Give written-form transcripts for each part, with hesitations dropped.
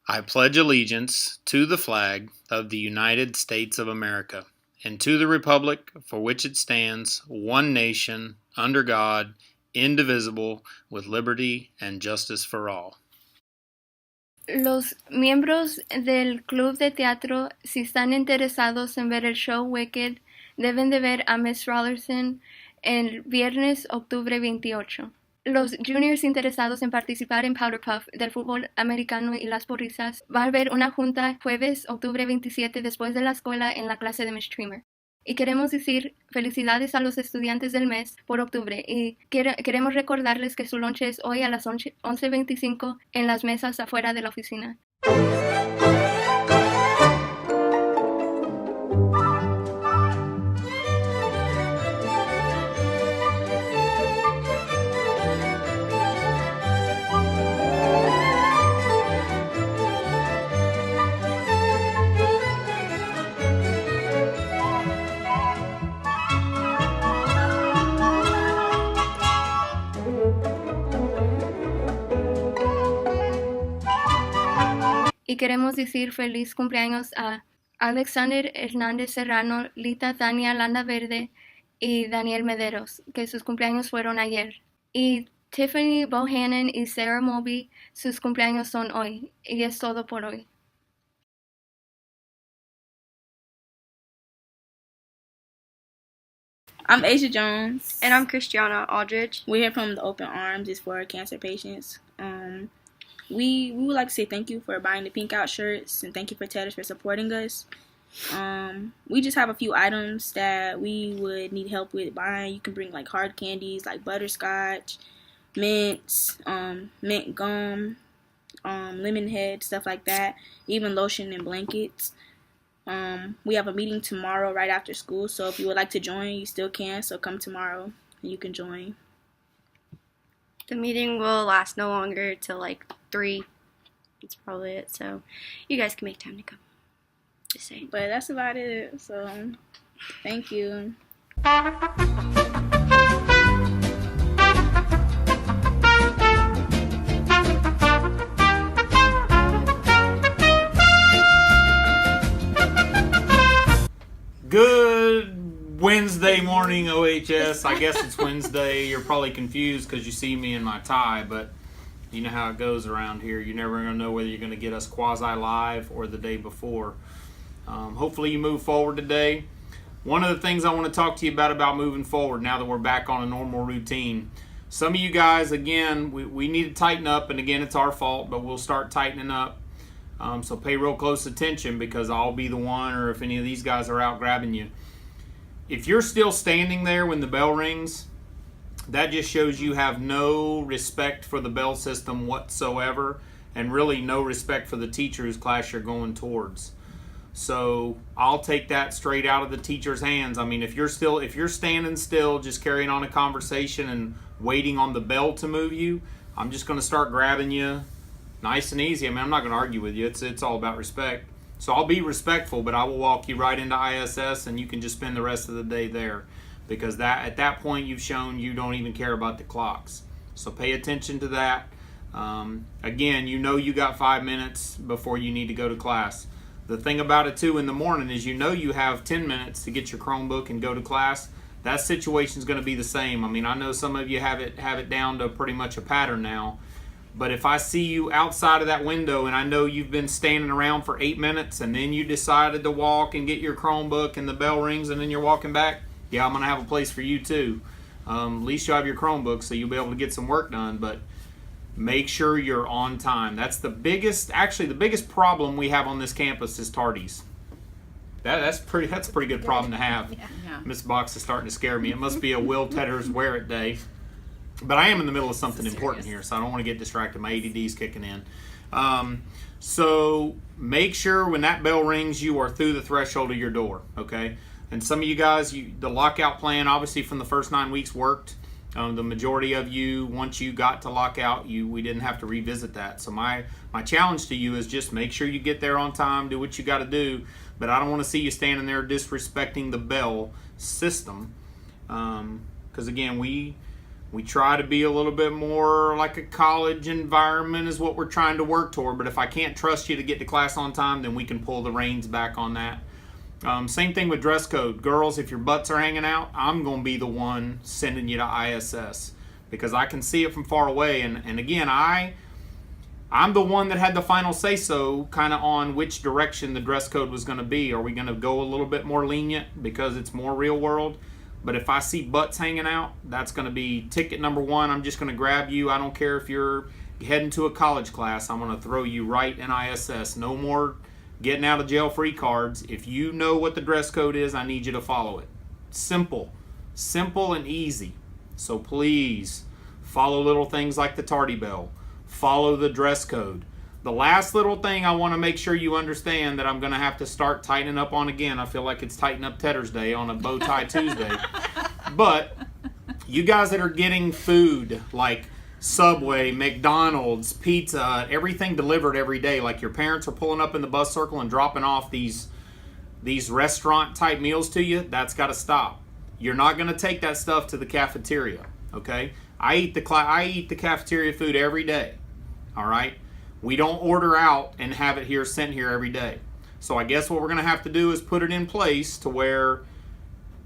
I pledge allegiance to the flag of the United States of America and to the republic for which it stands, one nation, under God, indivisible, with liberty and justice for all. Los miembros del club de teatro, si están interesados en ver el show Wicked, deben de ver a Miss Rollerson el viernes octubre 28. Los juniors interesados en participar en Powder Puff del fútbol americano y las porrisas va a haber una junta jueves octubre 27 después de la escuela en la clase de Miss Trimmer. Y queremos decir felicidades a los estudiantes del mes por octubre y queremos recordarles que su lonche es hoy a las 11:25 en las mesas afuera de la oficina. Y queremos decir feliz cumpleaños a Alexander Hernández Serrano, Lita Tania Landa Verde y Daniel Mederos, que sus cumpleaños fueron ayer. Y Tiffany Bohannon y Sarah Moby, sus cumpleaños son hoy. Y es todo por hoy. I'm Asia Jones. And I'm Christiana Aldridge. We're here from the Open Arms. It's for cancer patients. We would like to say thank you for buying the Pink Out shirts, and thank you for Tedders for supporting us. We just have a few items that we would need help with buying. You can bring like hard candies like butterscotch, mints, mint gum, lemon head, stuff like that. Even lotion and blankets. We have a meeting tomorrow right after school, so if you would like to join, you still can. So come tomorrow and you can join. The meeting will last no longer till like 3. That's probably it. So you guys can make time to come. Just saying. But that's about it. So thank you. Good Wednesday morning, OHS. I guess it's Wednesday. You're probably confused because you see me in my tie, but you know how it goes around here. You're never going to know whether you're going to get us quasi-live or the day before. Hopefully you move forward today. One of the things I want to talk to you about moving forward now that we're back on a normal routine. Some of you guys, again, we need to tighten up, and again, it's our fault, but we'll start tightening up. So pay real close attention because I'll be the one, or if any of these guys are out grabbing you. If you're still standing there when the bell rings, that just shows you have no respect for the bell system whatsoever, and really no respect for the teacher whose class you're going towards. So I'll take that straight out of the teacher's hands. I mean, if you're standing still, just carrying on a conversation and waiting on the bell to move you, I'm just going to start grabbing you nice and easy. I mean, I'm not going to argue with you. It's all about respect. So I'll be respectful, but I will walk you right into ISS, and you can just spend the rest of the day there, because at that point you've shown you don't even care about the clocks. So pay attention to that. Again, you got 5 minutes before you need to go to class. The thing about it too in the morning is you have 10 minutes to get your Chromebook and go to class. That situation's going to be the same. I mean, I know some of you have it down to pretty much a pattern now. But if I see you outside of that window and I know you've been standing around for 8 minutes and then you decided to walk and get your Chromebook and the bell rings and then you're walking back, yeah, I'm going to have a place for you too. At least you'll have your Chromebook so you'll be able to get some work done. But make sure you're on time. That's the biggest problem we have on this campus is tardies. That's a pretty good problem to have. Yeah. Miss Box is starting to scare me. It must be a Will Tedder's wear it day. But I am in the middle of something important here, so I don't want to get distracted. My ADD's kicking in. So make sure when that bell rings, you are through the threshold of your door, okay? And some of you guys, the lockout plan, obviously from the first 9 weeks worked. The majority of you, once you got to lockout, we didn't have to revisit that. So my challenge to you is just make sure you get there on time, do what you got to do. But I don't want to see you standing there disrespecting the bell system. Because again, We try to be a little bit more like a college environment is what we're trying to work toward. But if I can't trust you to get to class on time, then we can pull the reins back on that. Same thing with dress code. Girls, if your butts are hanging out, I'm going to be the one sending you to ISS because I can see it from far away. And again, I'm the one that had the final say-so kind of on which direction the dress code was going to be. Are we going to go a little bit more lenient because it's more real world? But if I see butts hanging out, that's going to be ticket number one. I'm just going to grab you. I don't care if you're heading to a college class. I'm going to throw you right in ISS. No more getting out of jail free cards. If you know what the dress code is, I need you to follow it. Simple and easy. So please follow little things like the tardy bell. Follow the dress code. The last little thing I want to make sure you understand that I'm going to have to start tightening up on again. I feel like it's Tighten Up Tedder's Day on a Bow Tie Tuesday. But you guys that are getting food like Subway, McDonald's, pizza, everything delivered every day, like your parents are pulling up in the bus circle and dropping off these restaurant type meals to you, that's got to stop. You're not going to take that stuff to the cafeteria, okay? I eat the cafeteria food every day, all right? We don't order out and have it here sent here every day. So I guess what we're going to have to do is put it in place to where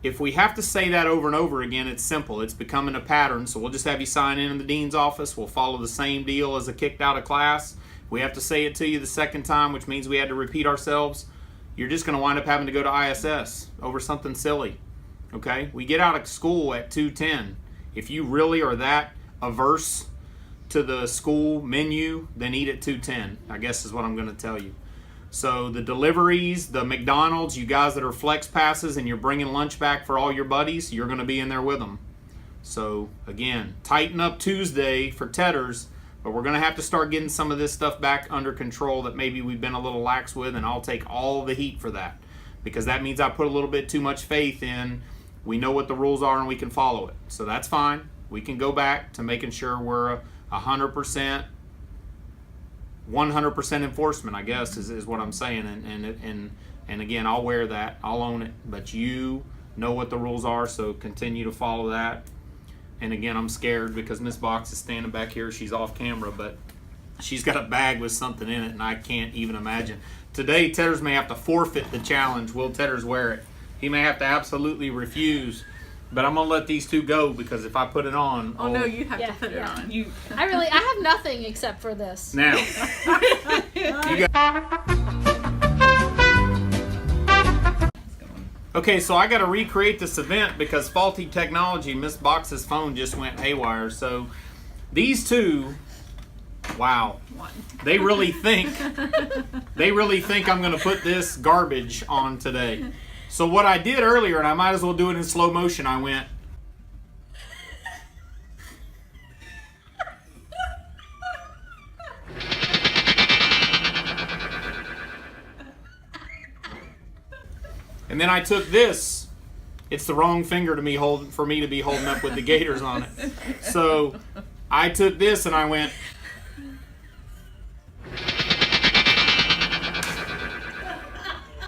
if we have to say that over and over again, it's simple. It's becoming a pattern. So we'll just have you sign in the dean's office. We'll follow the same deal as a kicked out of class. We have to say it to you the second time, which means we had to repeat ourselves. You're just going to wind up having to go to ISS over something silly. Okay? We get out of school at 2:10. If you really are that averse to the school menu, then eat at 2:10, I guess is what I'm going to tell you. So the deliveries, the McDonald's, you guys that are flex passes and you're bringing lunch back for all your buddies, you're going to be in there with them. So again, Tighten Up Tuesday for Tedders, but we're going to have to start getting some of this stuff back under control that maybe we've been a little lax with, and I'll take all the heat for that because that means I put a little bit too much faith in we know what the rules are and we can follow it. So that's fine. We can go back to making sure we're 100%, 100% enforcement, I guess, is what I'm saying. And again, I'll wear that. I'll own it. But you know what the rules are, so continue to follow that. And again, I'm scared because Miss Box is standing back here. She's off camera, but she's got a bag with something in it, and I can't even imagine. Today, Tedders may have to forfeit the challenge. Will Tedders wear it? He may have to absolutely refuse. But I'm going to let these two go because if I put it on... Oh, no, you have to put it on. I have nothing except for this. Now, you got... Okay, so I got to recreate this event because faulty technology, Miss Box's phone just went haywire. So these two, wow, they really think I'm going to put this garbage on today. So what I did earlier, and I might as well do it in slow motion, I went. And then I took this. It's the wrong finger for me to be holding up with the gators on it. So I took this and I went.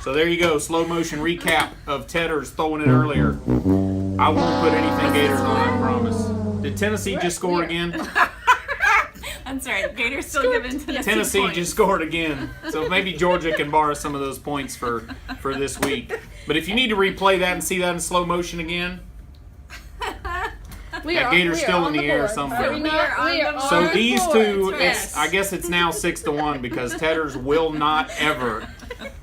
So there you go, slow motion recap of Tedders throwing it earlier. I won't put anything Gators on, I promise. Did Tennessee just score again? I'm sorry, Gators still giving Tennessee points. just scored again. So maybe Georgia can borrow some of those points for this week. But if you need to replay that and see that in slow motion again, that Gator's still in the air somewhere. So these two, I guess it's now 6-1 because Tedders will not ever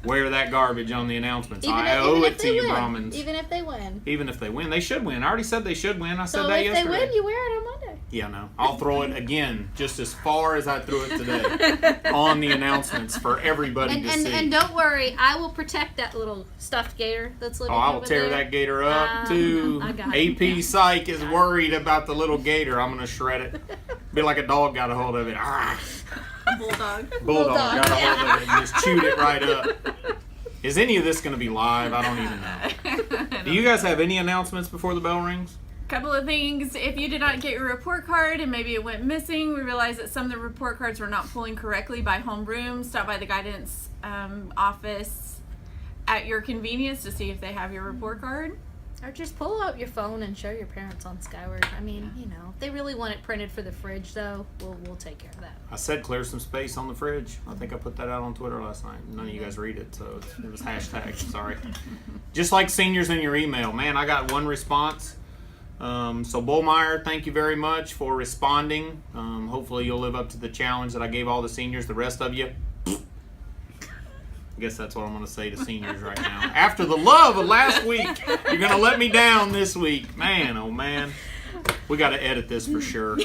wear that garbage on the announcements. I owe it to you, Brahmins. Even if they win. They should win. I already said they should win. I said that yesterday. So if they win, you wear it on Monday. Yeah, no. I'll throw it again just as far as I threw it today on the announcements for everybody to see. And don't worry, I will protect that little stuffed gator that's living I will over tear there. that gator up too. AP Psych is worried about the little gator. I'm going to shred it. Be like a dog got a hold of it. Bulldog got a hold of it and just chewed it right up. Is any of this going to be live? I don't even know. Do you guys have any announcements before the bell rings? Couple of things. If you did not get your report card and maybe it went missing, we realized that some of the report cards were not pulling correctly by homeroom. Stop by the guidance office at your convenience to see if they have your report card. Or just pull out your phone and show your parents on Skyward. I mean, you know, if they really want it printed for the fridge, though, we'll take care of that. I said clear some space on the fridge. I think I put that out on Twitter last night. None of you guys read it, so it was hashtag. Sorry. Just like seniors in your email. Man, I got one response. So Bullmeyer, thank you very much for responding. Hopefully you'll live up to the challenge that I gave all the seniors. The rest of you, I guess that's what I'm going to say to seniors right now. After the love of last week, you're going to let me down this week. Man, oh man. We got to edit this for sure.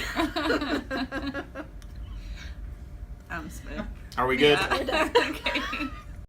I'm smooth. Are we good? Yeah. Okay.